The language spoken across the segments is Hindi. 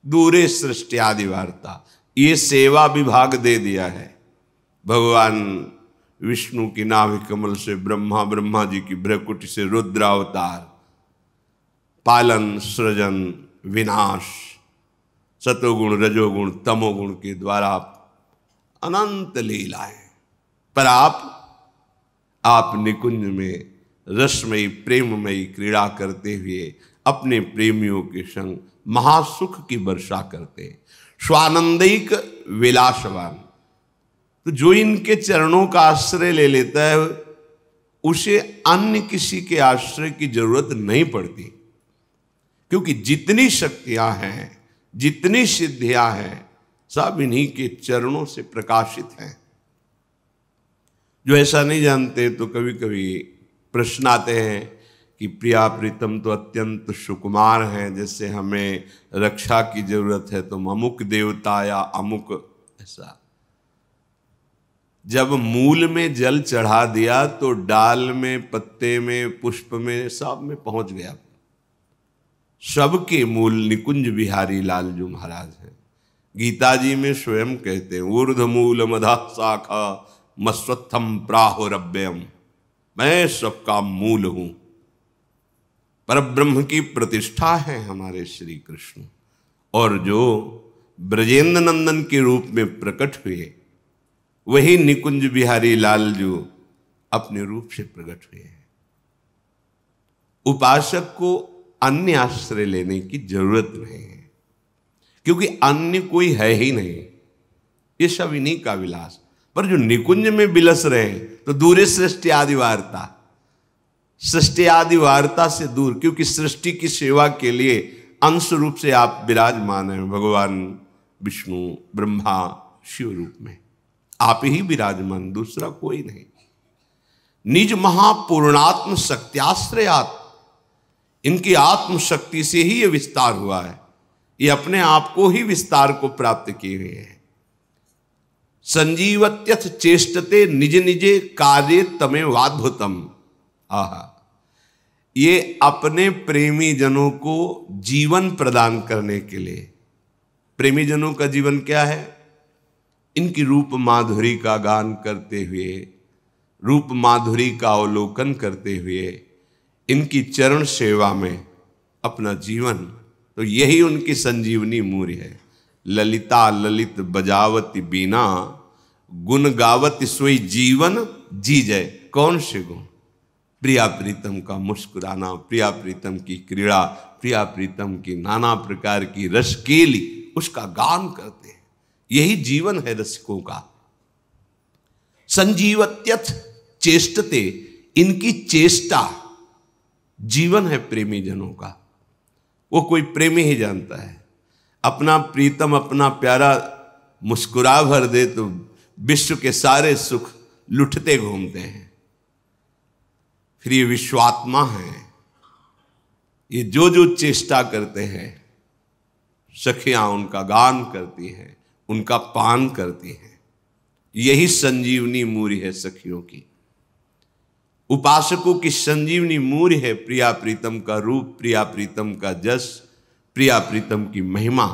दूरे सृष्टि आदि वार्ता, ये सेवा विभाग दे दिया है। भगवान विष्णु की नाभि कमल से ब्रह्मा, ब्रह्मा जी की भ्रकुटी से रुद्रावतार, पालन, सृजन, विनाश, सतोगुण, रजोगुण, तमोगुण के द्वारा अनंत लीलाएं। पर आप निकुंज में रसमयी प्रेममयी क्रीड़ा करते हुए अपने प्रेमियों के संग महासुख की वर्षा करते, स्वानंदिक विलासवान। तो जो इनके चरणों का आश्रय ले लेता है उसे अन्य किसी के आश्रय की जरूरत नहीं पड़ती, क्योंकि जितनी शक्तियां हैं, जितनी सिद्धियां हैं, सब इन्हीं के चरणों से प्रकाशित हैं। जो ऐसा नहीं जानते तो कभी कभी प्रश्न आते हैं कि प्रिया प्रीतम तो अत्यंत सुकुमार हैं, जैसे हमें रक्षा की जरूरत है तो अमुक देवता या अमुक ऐसा। जब मूल में जल चढ़ा दिया तो डाल में, पत्ते में, पुष्प में, सब में पहुंच गया। सबके मूल निकुंज बिहारी लालजू महाराज हैं। गीता जी में स्वयं कहते हैं, ऊर्ध मूल मधा शाखा मस्वत्थम प्राहुरव्ययम, मैं सबका मूल हूं। परब्रह्म की प्रतिष्ठा है हमारे श्री कृष्ण, और जो ब्रजेंद्र नंदन के रूप में प्रकट हुए वही निकुंज बिहारी लालजू अपने रूप से प्रकट हुए हैं। उपासक को अन्य आश्रय लेने की जरूरत नहीं है, क्योंकि अन्य कोई है ही नहीं। ये सब इन्हीं का विलास। पर जो निकुंज में विलस रहे तो दूरे सृष्टि आदि वार्ता, सृष्टि आदि वार्ता से दूर, क्योंकि सृष्टि की सेवा के लिए अंश रूप से आप विराजमान हैं भगवान विष्णु, ब्रह्मा, शिव रूप में आप ही विराजमान, दूसरा कोई नहीं। निज महापूर्णात्म शक्त्याश्रयात, इनकी आत्म शक्ति से ही यह विस्तार हुआ है। ये अपने आप को ही विस्तार को प्राप्त किए हुए हैं। संजीवत्यथ चेष्टते निज निजे कार्य तमेवाद्भुतम। आहा, ये अपने प्रेमी जनों को जीवन प्रदान करने के लिए, प्रेमी जनों का जीवन क्या है? इनकी रूप माधुरी का गान करते हुए, रूप माधुरी का अवलोकन करते हुए, इनकी चरण सेवा में अपना जीवन, तो यही उनकी संजीवनी मूर्य है। ललिता ललित बजावती बीना, गुण गावती सोई जीवन जी जय। कौन से गुण? प्रिया प्रीतम का मुस्कुराना, प्रिया प्रीतम की क्रीड़ा, प्रिया प्रीतम की नाना प्रकार की रसकेली, उसका गान करते हैं। यही जीवन है रसिकों का। संजीवत्यथ चेष्टते, इनकी चेष्टा जीवन है प्रेमी जनों का। वो कोई प्रेमी ही जानता है। अपना प्रीतम, अपना प्यारा मुस्कुरा भर दे तो विश्व के सारे सुख लुटते घूमते हैं। फिर ये विश्वात्मा है, ये जो जो चेष्टा करते हैं, सखियां उनका गान करती हैं, उनका पान करती हैं। यही संजीवनी मूर्य है सखियों की। उपासकों की संजीवनी मूर्य है प्रिया प्रीतम का रूप, प्रिया प्रीतम का जस, प्रिया प्रीतम की महिमा।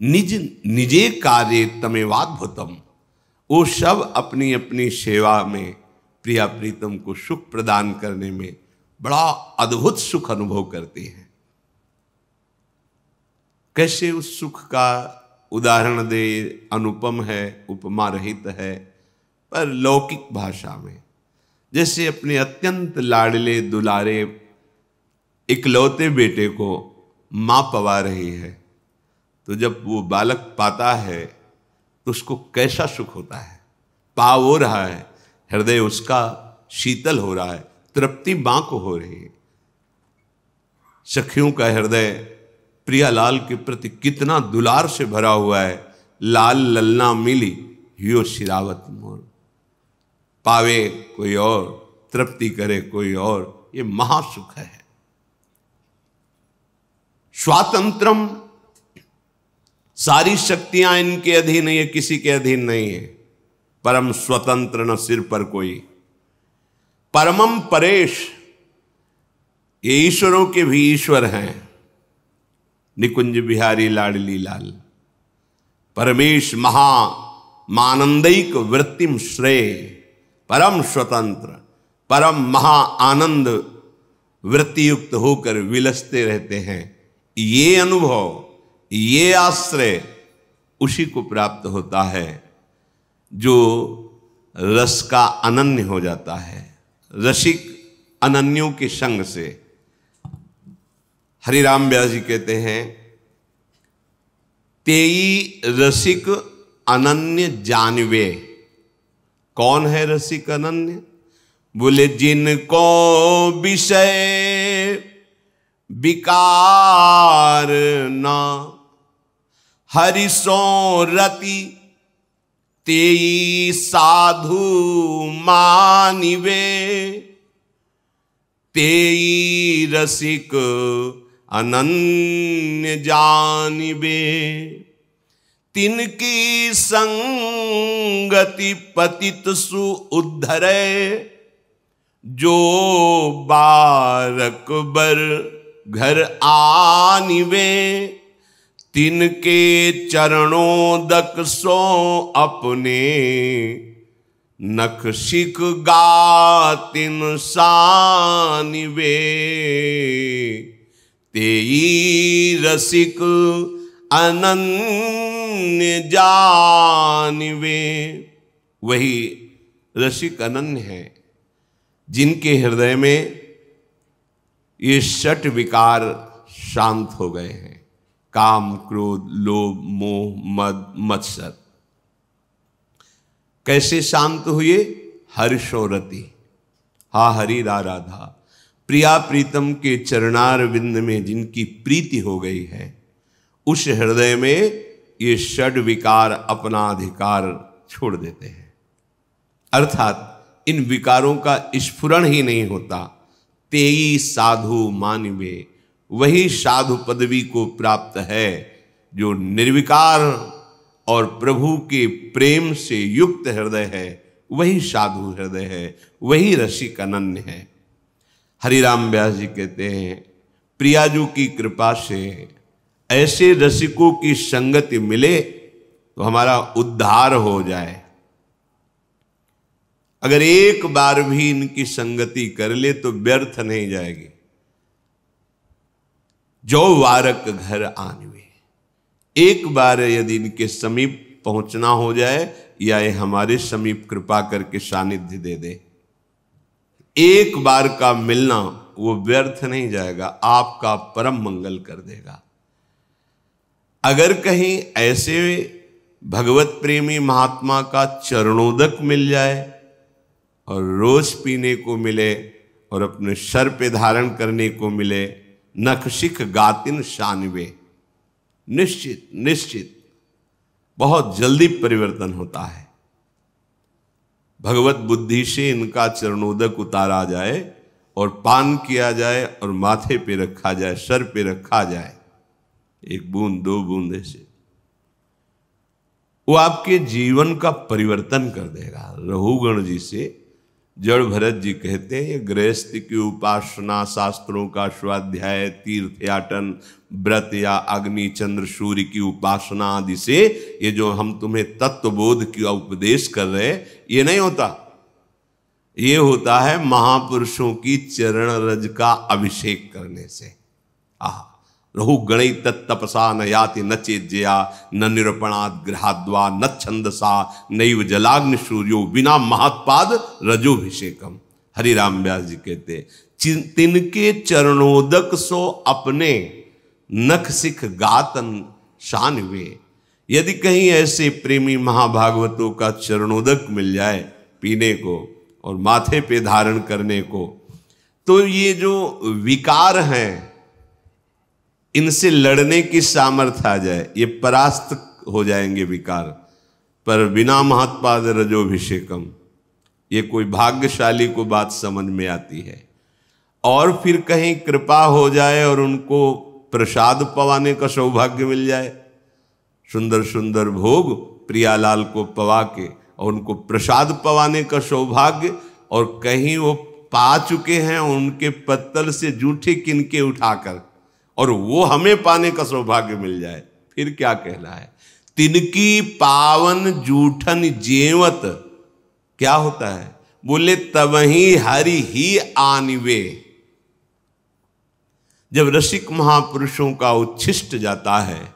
निज निजे कार्य तमेवाद्भुतम, वो सब अपनी अपनी सेवा में प्रिया प्रीतम को सुख प्रदान करने में बड़ा अद्भुत सुख अनुभव करते हैं। कैसे उस सुख का उदाहरण दे? अनुपम है, उपमा रहित है, पर लौकिक भाषा में। जैसे अपने अत्यंत लाडले दुलारे इकलौते बेटे को माँ पवा रही है, तो जब वो बालक पाता है तो उसको कैसा सुख होता है। पा हो रहा है, हृदय उसका शीतल हो रहा है, तृप्ति मां को हो रही है। सखियों का हृदय प्रियालाल के प्रति कितना दुलार से भरा हुआ है। लाल ललना मिली हियो शिरावत मोर, पावे कोई और, तृप्ति करे कोई और, ये महासुख है। स्वातंत्रम, सारी शक्तियां इनके अधीन है, ये किसी के अधीन नहीं है। परम स्वतंत्र न सिर पर कोई। परमम परेश, ये ईश्वरों के भी ईश्वर हैं। निकुंज बिहारी लाडली लाल। परमेश महा मानंदिक वृत्तिम श्रेय, परम स्वतंत्र परम महा आनंद वृत्ति युक्त होकर विलसते रहते हैं। ये अनुभव, ये आश्रय उसी को प्राप्त होता है जो रस का अनन्य हो जाता है, रसिक अनन्यों के संग से। हरिराम व्यास जी कहते हैं, तेई रसिक अनन्य जानवे। कौन है रसिक अनन्य? बोले जिनको विषय विकार न हरिसो रति, तेई साधु मानिवे। तेई रसिक अनन्य जानिबे, तिनकी संगति पतित सु उद्धरे। जो बारक बर घर आनिवे, तिनके चरणों दक सो अपने। नख शिख गातिन सानिवे, तेई रसिक अनन्य जानिवे। वही रसिक अनन्य है जिनके हृदय में ये षट विकार शांत हो गए हैं, काम क्रोध लोभ मोह मद मत्सर। कैसे शांत हुए? हर्षोरति, हा हरि रा राधा। प्रिया प्रीतम के चरणार विंद में जिनकी प्रीति हो गई है, उस हृदय में ये षड विकार अपना अधिकार छोड़ देते हैं। अर्थात इन विकारों का स्फुरण ही नहीं होता। तेई साधु मानिवे, वही साधु पदवी को प्राप्त है जो निर्विकार और प्रभु के प्रेम से युक्त हृदय है। वही साधु हृदय है, वही रसिक अनन्य है। हरिराम व्यास जी कहते हैं, प्रियाजू की कृपा से ऐसे रसिकों की संगति मिले तो हमारा उद्धार हो जाए। अगर एक बार भी इनकी संगति कर ले तो व्यर्थ नहीं जाएगी। जो वारक घर आनवे, एक बार यदि इनके समीप पहुंचना हो जाए या ये हमारे समीप कृपा करके सानिध्य दे दे, एक बार का मिलना वो व्यर्थ नहीं जाएगा, आपका परम मंगल कर देगा। अगर कहीं ऐसे भगवत प्रेमी महात्मा का चरणोदक मिल जाए और रोज पीने को मिले और अपने सर पे धारण करने को मिले, नखशिख गातिन शानवे, निश्चित निश्चित बहुत जल्दी परिवर्तन होता है। भगवत बुद्धि से इनका चरणोदक उतारा जाए और पान किया जाए और माथे पे रखा जाए, सर पे रखा जाए, एक बूंद दो बूंद से वो आपके जीवन का परिवर्तन कर देगा। रघुगण जी से जड़ भरत जी कहते हैं, गृहस्थ की उपासना, शास्त्रों का स्वाध्याय, तीर्थयाटन, व्रत या अग्नि चंद्र सूर्य की उपासना आदि से ये जो हम तुम्हें तत्वबोध की उपदेश कर रहे हैं, ये नहीं होता। ये होता है महापुरुषों की चरण रज का अभिषेक करने से। आह, रहु गणै तत्तपसा न याति न चेज्जया न निरूपणात् गृहाद्वा न छंदसा नैव जलाग्नि सूर्यो बिना महत्पाद रजोभिषेकम। हरिराम व्यास जी कहते, तिनके चरणोदक सो अपने नख सिख गातन शानवे। यदि कहीं ऐसे प्रेमी महाभागवतों का चरणोदक मिल जाए पीने को और माथे पे धारण करने को, तो ये जो विकार हैं इनसे लड़ने की सामर्थ्य आ जाए, ये परास्त हो जाएंगे विकार। पर बिना महत्पाद रजोभिषेकम, ये कोई भाग्यशाली को बात समझ में आती है। और फिर कहीं कृपा हो जाए और उनको प्रसाद पवाने का सौभाग्य मिल जाए, सुंदर सुंदर भोग प्रियालाल को पवा के और उनको प्रसाद पवाने का सौभाग्य, और कहीं वो पा चुके हैं उनके पत्तल से जूठे किनके उठाकर और वो हमें पाने का सौभाग्य मिल जाए, फिर क्या कहना है। तिनकी पावन जूठन जेवत, क्या होता है, बोले तवही हरि ही आनिवे। जब रसिक महापुरुषों का उच्छिष्ट जाता है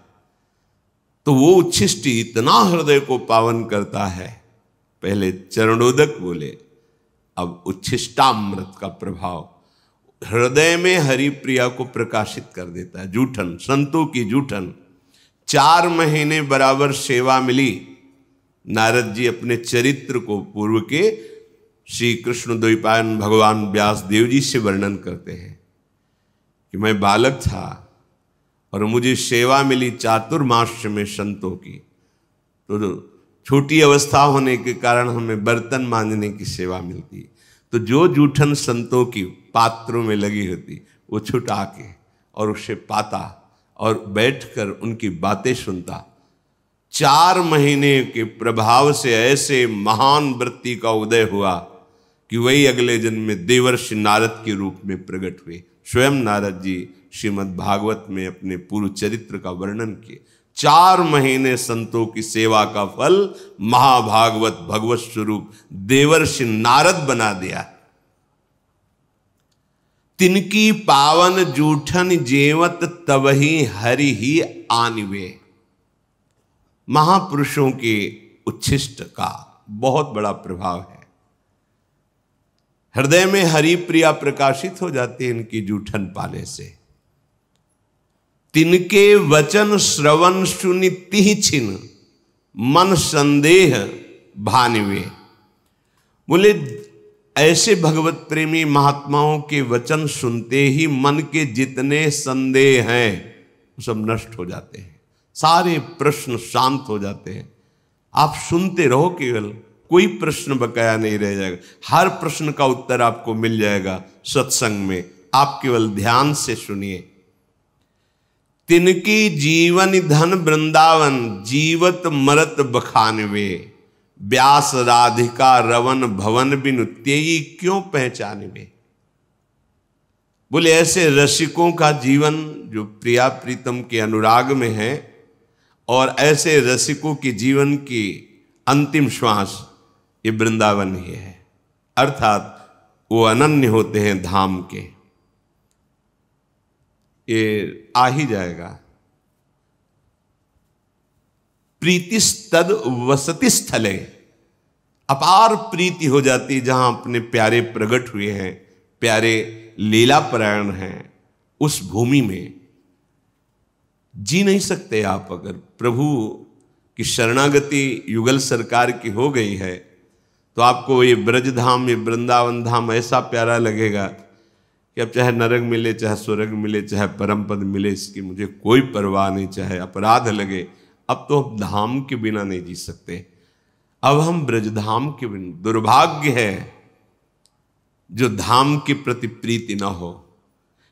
तो वो उच्छिष्ट इतना हृदय को पावन करता है। पहले चरणोदक बोले, अब उच्छिष्टामृत का प्रभाव हृदय में हरि प्रिया को प्रकाशित कर देता है। जूठन, संतों की जूठन। 4 महीने बराबर सेवा मिली। नारद जी अपने चरित्र को पूर्व के श्री कृष्ण द्वैपायन भगवान व्यास देव जी से वर्णन करते हैं कि मैं बालक था और मुझे सेवा मिली चातुर्मास्य में संतों की। तो छोटी अवस्था होने के कारण हमें बर्तन मांजने की सेवा मिलती। तो जो जूठन संतों की पात्रों में लगी होती वो छुटा के और उसे पाता और बैठकर उनकी बातें सुनता। 4 महीने के प्रभाव से ऐसे महान वृत्ति का उदय हुआ कि वही अगले जन्म में देवर्षि नारद के रूप में प्रकट हुए। स्वयं नारद जी श्रीमद् भागवत में अपने पूर्व चरित्र का वर्णन किए। 4 महीने संतों की सेवा का फल महाभागवत भगवत स्वरूप देवर्षि नारद बना दिया। तिनकी पावन जूठन जेवत तवही हरि ही आनिवे। महापुरुषों के उच्छिष्ट का बहुत बड़ा प्रभाव है। हृदय में हरि प्रिया प्रकाशित हो जाती है इनकी जूठन पाने से। तिनके वचन श्रवण सुनि तिहि छिन मन संदेह भानिवे। बोले ऐसे भगवत प्रेमी महात्माओं के वचन सुनते ही मन के जितने संदेह हैं वो सब नष्ट हो जाते हैं। सारे प्रश्न शांत हो जाते हैं। आप सुनते रहो, केवल कोई प्रश्न बकाया नहीं रह जाएगा। हर प्रश्न का उत्तर आपको मिल जाएगा सत्संग में। आप केवल ध्यान से सुनिए। तिनकी जीवन धन वृंदावन जीवत मरत बखानवे। व्यास राधिका रवन भवन बिनु तेई क्यों पहचानवे। बोले ऐसे रसिकों का जीवन जो प्रिया प्रीतम के अनुराग में है, और ऐसे रसिकों के जीवन की अंतिम श्वास ये वृंदावन ही है। अर्थात वो अनन्य होते हैं धाम के। ये आ ही जाएगा। प्रीतिस्तद वसति स्थले, अपार प्रीति हो जाती जहां अपने प्यारे प्रकट हुए हैं, प्यारे लीला परायण हैं, उस भूमि में जी नहीं सकते आप। अगर प्रभु की शरणागति युगल सरकार की हो गई है तो आपको ये ब्रजधाम, ये वृंदावन धाम ऐसा प्यारा लगेगा कि अब चाहे नरक मिले, चाहे स्वर्ग मिले, चाहे परम पद मिले, इसकी मुझे कोई परवाह नहीं। चाहे अपराध लगे, अब तो हम धाम के बिना नहीं जी सकते। अब हम ब्रजधाम के बिना, दुर्भाग्य है जो धाम के प्रति प्रीति ना हो,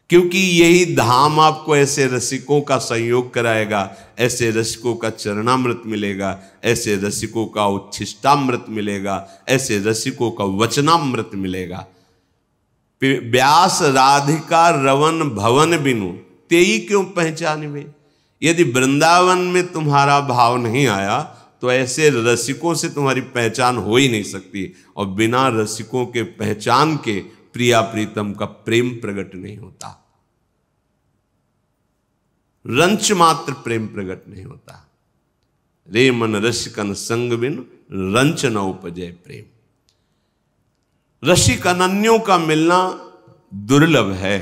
क्योंकि यही धाम आपको ऐसे रसिकों का संयोग कराएगा, ऐसे रसिकों का चरणामृत मिलेगा, ऐसे रसिकों का उच्छिष्टामृत मिलेगा, ऐसे रसिकों का वचनामृत मिलेगा। व्यास राधिका रवन भवन बिनु तेई क्यों पहचानवे। यदि वृंदावन में तुम्हारा भाव नहीं आया तो ऐसे रसिकों से तुम्हारी पहचान हो ही नहीं सकती, और बिना रसिकों के पहचान के प्रिया प्रीतम का प्रेम प्रकट नहीं होता। रंच मात्र प्रेम प्रकट नहीं होता। रे मन रसिकन संग बिन रंच न उपजय प्रेम। रसिक अनन्यों का मिलना दुर्लभ है।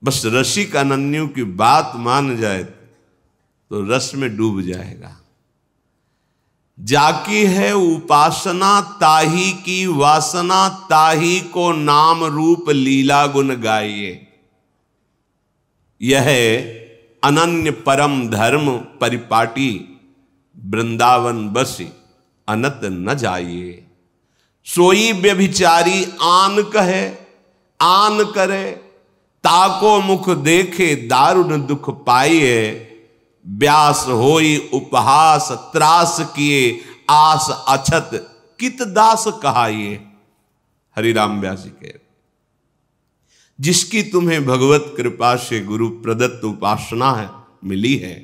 बस रसिक अनन्यों की बात मान जाए तो रस में डूब जाएगा। जाकी है उपासना ताही की वासना, ताही को नाम रूप लीला गुण गाइए। यह अनन्य परम धर्म परिपाटी, वृंदावन बसी अनत न जाइए। सोई व्यभिचारी आन कहे आन करे, ताको मुख देखे दारुण दुख पाइए। व्यास होई उपहास त्रास किए, आस अछत कित दास कहाइए। हरिराम व्यास जी के जिसकी तुम्हें भगवत कृपा से गुरु प्रदत्त उपासना है मिली है,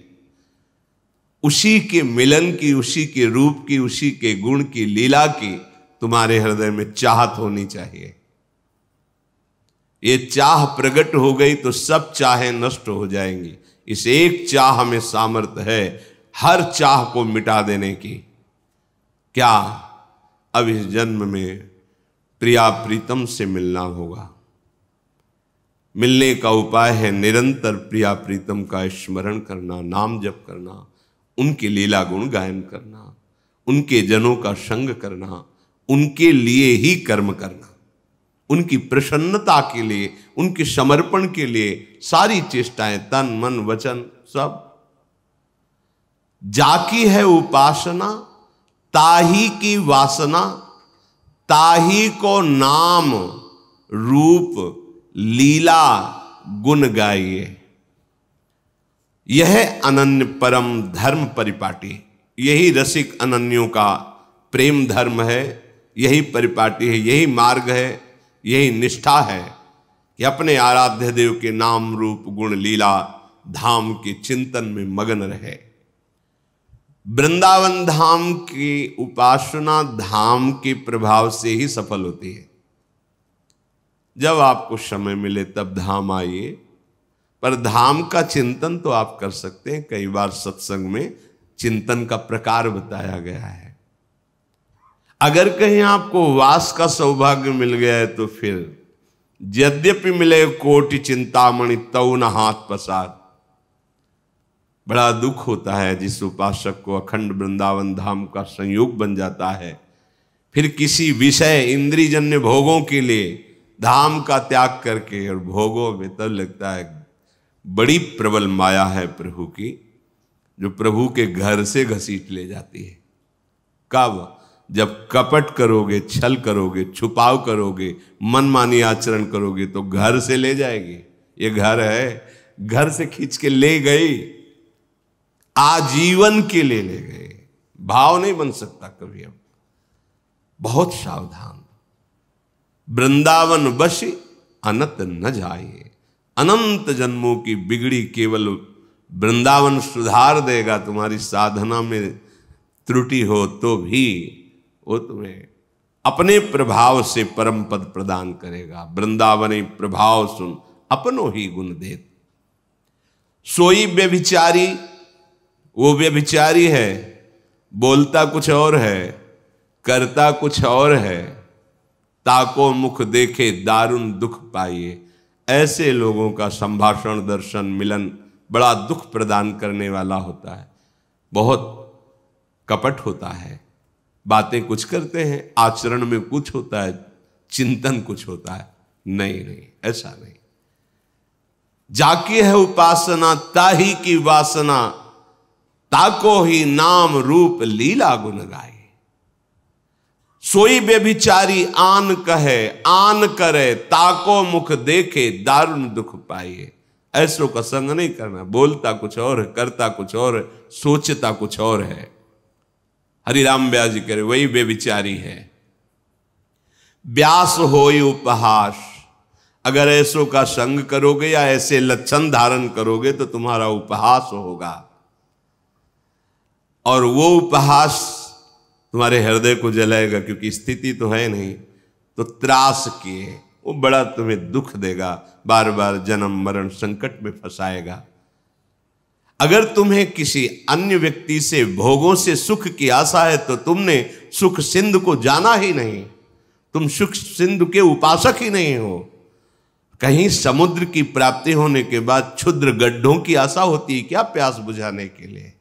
उसी के मिलन की, उसी के रूप की, उसी के गुण की, लीला की तुम्हारे हृदय में चाहत होनी चाहिए। ये चाह प्रकट हो गई तो सब चाहें नष्ट हो जाएंगी। इस एक चाह में सामर्थ्य है हर चाह को मिटा देने की। क्या? अब इस जन्म में प्रिया प्रीतम से मिलना होगा। मिलने का उपाय है निरंतर प्रिया प्रीतम का स्मरण करना, नाम जप करना, उनके लीला गुण गायन करना, उनके जनों का संग करना, उनके लिए ही कर्म करना, उनकी प्रसन्नता के लिए, उनके समर्पण के लिए सारी चेष्टाएं, तन मन वचन सब। जाकी है उपासना ताही की वासना, ताही को नाम रूप लीला गुण गाइए। यह अनन्य परम धर्म परिपाटी, यही रसिक अनन्यों का प्रेम धर्म है, यही परिपाटी है, यही मार्ग है, यही निष्ठा है कि अपने आराध्य देव के नाम रूप गुण लीला धाम के चिंतन में मगन रहे। वृंदावन धाम की उपासना धाम के प्रभाव से ही सफल होती है। जब आपको समय मिले तब धाम आइए, पर धाम का चिंतन तो आप कर सकते हैं। कई बार सत्संग में चिंतन का प्रकार बताया गया है। अगर कहीं आपको वास का सौभाग्य मिल गया है तो फिर यद्यपि मिले कोटि चिंतामणि तऊ न हाथ पसार। बड़ा दुख होता है जिस उपासक को अखंड वृंदावन धाम का संयोग बन जाता है, फिर किसी विषय इंद्रियजन्य भोगों के लिए धाम का त्याग करके, और भोगों में तब लगता है बड़ी प्रबल माया है प्रभु की, जो प्रभु के घर से घसीट ले जाती है। कब? जब कपट करोगे, छल करोगे, छुपाव करोगे, मनमानी आचरण करोगे तो घर से ले जाएगी। ये घर है, घर से खींच के ले गई, आजीवन के लिए ले गए। भाव नहीं बन सकता कभी। अब बहुत सावधान। वृंदावन बसी अनत न जाइए। अनंत जन्मों की बिगड़ी केवल वृंदावन सुधार देगा। तुम्हारी साधना में त्रुटि हो तो भी वो तुम्हें अपने प्रभाव से परम पद प्रदान करेगा। वृंदावनी प्रभाव सुन अपनो ही गुण देत। सोई व्यभिचारी, वो व्यभिचारी है, बोलता कुछ और है, करता कुछ और है। ताको मुख देखे दारुण दुख पाइए। ऐसे लोगों का संभाषण, दर्शन, मिलन बड़ा दुख प्रदान करने वाला होता है। बहुत कपट होता है, बातें कुछ करते हैं, आचरण में कुछ होता है, चिंतन कुछ होता है। नहीं नहीं, ऐसा नहीं। जाकी है उपासना ताही की वासना, ताको ही नाम रूप लीला गुण गाए। सोई व्यभिचारी आन कहे आन करे, ताको मुख देखे दारुण दुख पाइए। ऐसों का संग नहीं करना। बोलता कुछ और है, करता कुछ और है, सोचता कुछ और है। हरिराम व्यास जी कह रहे वही व्यभिचारी है। व्यास होई उपहास। अगर ऐसों का संग करोगे या ऐसे लक्षण धारण करोगे तो तुम्हारा उपहास होगा, और वो उपहास तुम्हारे हृदय को जलाएगा, क्योंकि स्थिति तो है नहीं। तो त्रास किए, वो बड़ा तुम्हें दुख देगा, बार बार जन्म मरण संकट में फंसाएगा। अगर तुम्हें किसी अन्य व्यक्ति से भोगों से सुख की आशा है तो तुमने सुख सिंधु को जाना ही नहीं। तुम सुख सिंधु के उपासक ही नहीं हो। कहीं समुद्र की प्राप्ति होने के बाद क्षुद्र गड्ढों की आशा होती है क्या प्यास बुझाने के लिए?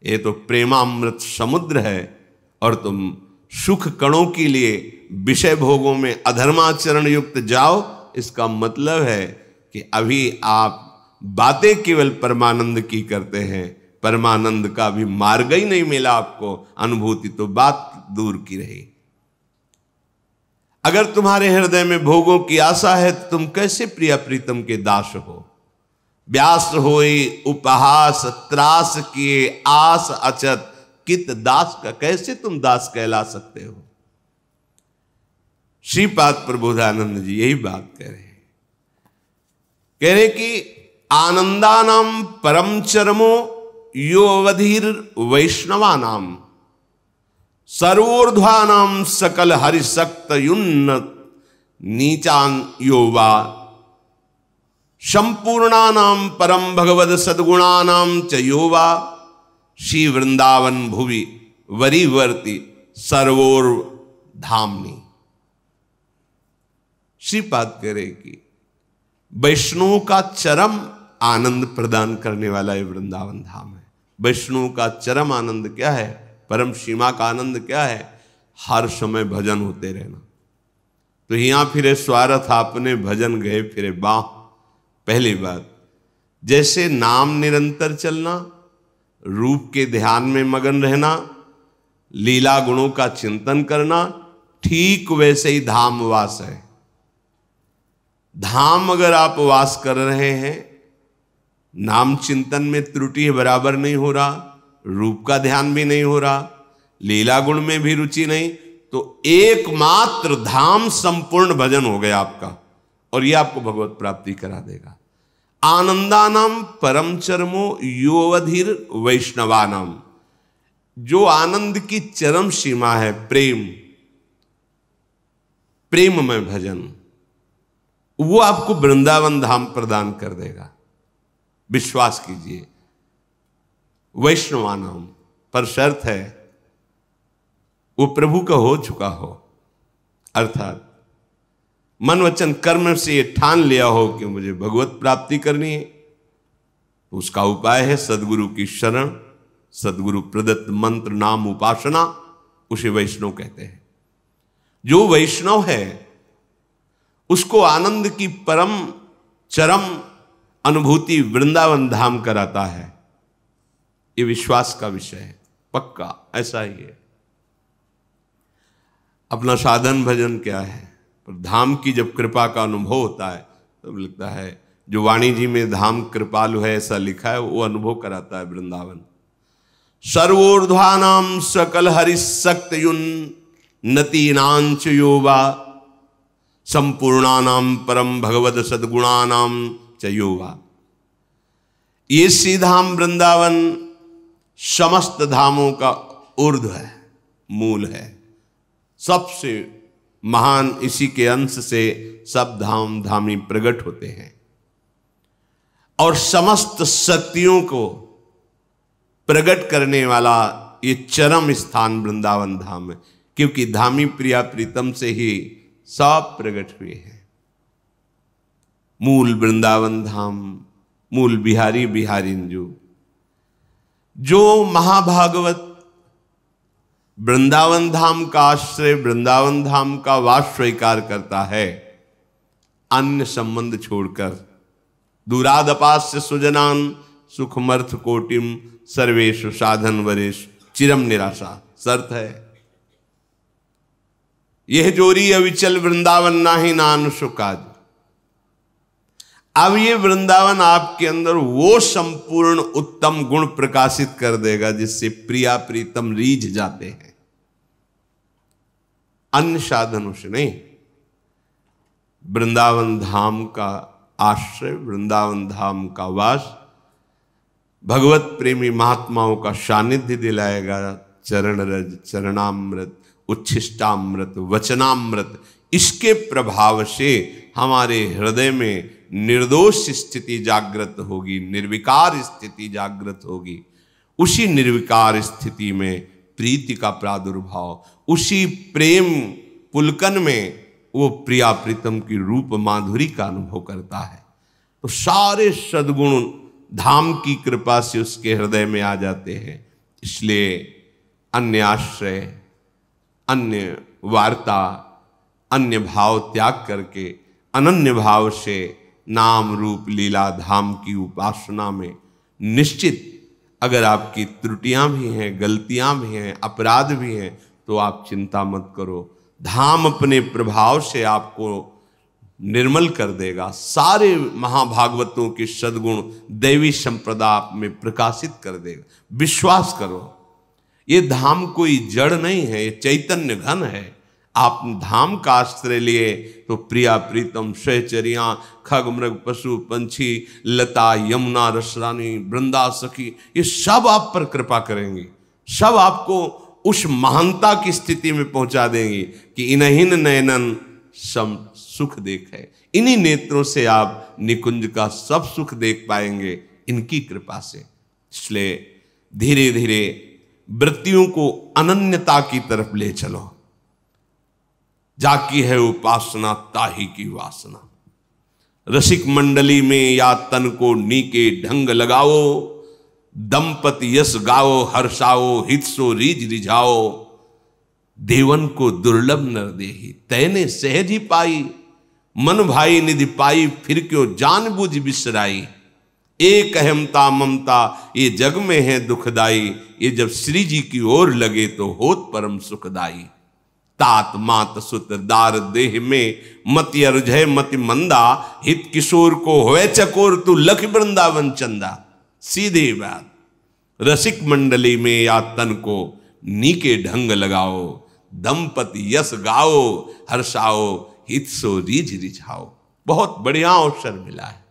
ये तो प्रेमामृत समुद्र है, और तुम सुख कणों के लिए विषय भोगों में अधर्माचरण युक्त जाओ। इसका मतलब है कि अभी आप बातें केवल परमानंद की करते हैं, परमानंद का भी मार्ग ही नहीं मिला आपको। अनुभूति तो बात दूर की रही। अगर तुम्हारे हृदय में भोगों की आशा है तो तुम कैसे प्रिया प्रीतम के दास हो? व्यास होई उपहास त्रास किए आस अचत, कित दास का कैसे तुम दास कहला सकते हो? श्रीपाद प्रबोधानंद जी यही बात कह रहे हैं। कह रहे कि आनंदानाम परम चरमो यो अवधीर वैष्णवानाम सर्वोर्ध्वानाम सकल हरिशक्त युन्नत नीचान योवा संपूर्णानाम परम भगवद सद्गुणानाम च योवा श्री वृंदावन भुवि वरीवर्ति सर्वोर धामनी। श्रीपाद कह रहे कि वैष्णव का चरम आनंद प्रदान करने वाला ये वृंदावन धाम है। वैष्णव का चरम आनंद क्या है, परम सीमा का आनंद क्या है? हर समय भजन होते रहना। तो यहां फिरे स्वार्थ आपने भजन गए फिरे बाह। पहली बात, जैसे नाम निरंतर चलना, रूप के ध्यान में मगन रहना, लीला गुणों का चिंतन करना, ठीक वैसे ही धाम वास है। धाम अगर आप वास कर रहे हैं, नाम चिंतन में त्रुटि बराबर नहीं हो रहा, रूप का ध्यान भी नहीं हो रहा, लीला गुण में भी रुचि नहीं, तो एकमात्र धाम संपूर्ण भजन हो गया आपका, और यह आपको भगवत प्राप्ति करा देगा। आनंदानाम परम चरमो योवधीर वैष्णवानाम, जो आनंद की चरम सीमा है प्रेम, प्रेम में भजन, वो आपको वृंदावन धाम प्रदान कर देगा। विश्वास कीजिए। वैष्णवानाम पर शर्त है वो प्रभु का हो चुका हो, अर्थात मन वचन कर्म से ये ठान लिया हो कि मुझे भगवत प्राप्ति करनी है। उसका उपाय है सदगुरु की शरण, सदगुरु प्रदत्त मंत्र नाम उपासना, उसे वैष्णव कहते हैं। जो वैष्णव है उसको आनंद की परम चरम अनुभूति वृंदावन धाम कराता है। ये विश्वास का विषय है, पक्का ऐसा ही है। अपना साधन भजन क्या है, पर धाम की जब कृपा का अनुभव होता है तब लगता है, जो वाणी जी में धाम कृपालु है ऐसा लिखा है, वो अनुभव कराता है वृंदावन। सर्वोर्ध्वानाम सकल हरिशक्त युन्नतीनांच योवा संपूर्णानाम परम भगवद सद्गुणानाम च योवा। ये श्री धाम वृंदावन समस्त धामों का ऊर्ध्व है, मूल है, सबसे महान, इसी के अंश से सब धाम धामी प्रकट होते हैं। और समस्त शक्तियों को प्रकट करने वाला ये चरम स्थान वृंदावन धाम है, क्योंकि धामी प्रिया प्रीतम से ही सब प्रकट हुए हैं। मूल वृंदावन धाम, मूल बिहारी बिहारिंजू। जो महाभागवत वृंदावन धाम का आश्रय, वृंदावन धाम का वास स्वीकार करता है, अन्य संबंध छोड़कर दूरादपास्य सुजनान सुखमर्थ कोटिम सर्वेशु साधन वरेश चिरम निराशा, शर्त है। यह जोरी अविचल वृंदावन नाही नान सुकाज। अब ये वृंदावन आपके अंदर वो संपूर्ण उत्तम गुण प्रकाशित कर देगा जिससे प्रिया प्रीतम रीझ जाते हैं, अन्य साधनों से नहीं। वृंदावन धाम का आश्रय, वृंदावन धाम का वास भगवत प्रेमी महात्माओं का सानिध्य दिलाएगा। चरण रज, चरणामृत, उच्छिष्टामृत, वचनामृत, इसके प्रभाव से हमारे हृदय में निर्दोष स्थिति जागृत होगी, निर्विकार स्थिति जागृत होगी। उसी निर्विकार स्थिति में प्रीति का प्रादुर्भाव, उसी प्रेम पुलकन में वो प्रिया प्रीतम की रूप माधुरी का अनुभव करता है। तो सारे सद्गुण धाम की कृपा से उसके हृदय में आ जाते हैं। इसलिए अन्य आश्रय, अन्य वार्ता, अन्य भाव त्याग करके अनन्य भाव से नाम रूप लीला धाम की उपासना में निश्चित, अगर आपकी त्रुटियां भी हैं, गलतियां भी हैं, अपराध भी हैं, तो आप चिंता मत करो। धाम अपने प्रभाव से आपको निर्मल कर देगा। सारे महाभागवतों के सद्गुण दैवी संप्रदा आप में प्रकाशित कर देगा। विश्वास करो, ये धाम कोई जड़ नहीं है, ये चैतन्य घन है। आप धाम का आश्रय लिए तो प्रिया प्रीतम सहचरियाँ खग मृग पशु पंछी लता यमुना रसरानी वृंदा सखी ये सब आप पर कृपा करेंगी, सब आपको उस महानता की स्थिति में पहुंचा देंगी कि इन्हीं नयनन सम सुख देखे। इन्हीं नेत्रों से आप निकुंज का सब सुख देख पाएंगे इनकी कृपा से। इसलिए धीरे धीरे वृत्तियों को अनन्यता की तरफ ले चलो। जाकी है उपासना ताही की वासना। रसिक मंडली में या तन को नीके ढंग लगाओ, दंपति यश गाओ हर्षाओ हित सो रीज रिझाओ। देवन को दुर्लभ नर देही तैने सहज ही पाई, मन भाई निधि पाई फिर क्यों जान बुझ बिसराई। एक अहमता ममता ये जग में है दुखदाई, ये जब श्री जी की ओर लगे तो होत परम सुखदाई। तात मात सुत दार देह में मति अर्जय मति मंदा, हित किशोर को होए चकोर तू लख वृंदावन चंदा। सीधी बात, रसिक मंडली में या तन को नीके ढंग लगाओ, दंपति यश गाओ हर्षाओ हित सो रीझ रिझाओ। बहुत बढ़िया अवसर मिला है।